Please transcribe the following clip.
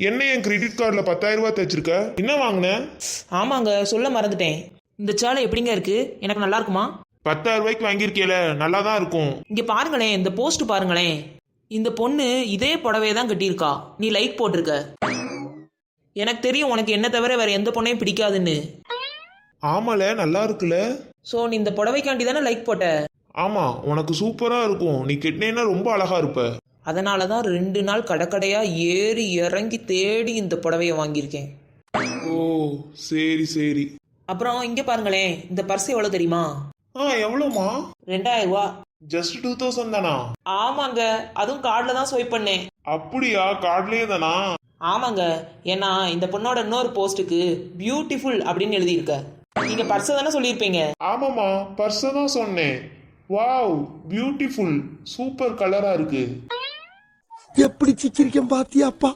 என்ன என் கிரெடிட் கார்டில் 10,000 ரூபாய் தைச்சிருக்க? என்ன வாங்கின? ஆமாங்க, சொல்ல மறந்துட்டேன். இந்த சேலை எப்படிங்க இருக்கு? எனக்கு நல்லா இருக்குமா? 10,000 ரூபாய்க்கு வாங்கியிருக்கேல, நல்லா தான் இருக்கும். இங்க பாருங்களேன், இந்த போஸ்ட் பாருங்களேன். இந்த பொண்ணு இதே புடவையை தான் கட்டியிருக்கா. நீ லைக் போட்டிருக்க. எனக்கு தெரியும் உனக்கு என்ன தவிர வேற எந்த பொண்ணையும் பிடிக்காதுன்னு. ஆமால, நல்லா இருக்குல்ல. ஸோ நீ இந்த புடவைக்காண்டி தானே லைக் போட்ட. ஆமா, உனக்கு சூப்பரா இருக்கும். நீ கெட்டினேன்னா ரொம்ப அழகா இருப்ப. அதனால தான் 2 நாள் கடைக்கடையா ஏறி இறங்கி தேடி இந்த புடவையை வாங்கியிருக்கேன். ஓ, சரி சரி. அப்புறம் இங்க பாருங்களேன், இந்த பர்ஸ் எவ்வளவு தெரியுமா? எவ்வளோமா? 2000 ரூபா. ஜஸ்ட் 2000 தானா? ஆமாங்க, அதுவும் கார்டுல தான் ஸ்வைப் பண்ணேன். அப்படியா? கார்ட்லயே தானா? ஆமாங்க, ஏன்னா இந்த பொண்ணோட இன்னொரு போஸ்ட்டுக்கு பியூட்டிஃபுல் அப்படின்னு எழுதியிருக்க. நீங்க பர்ஸை தானே சொல்லியிருப்பீங்க. ஆமாமா, பர்ஸ் தான் சொன்னேன். வாவ், பியூட்டிஃபுல், சூப்பர் கலரா இருக்கு. எப்படி சிக்கிரிக்கம் பாத்தியாப்பா?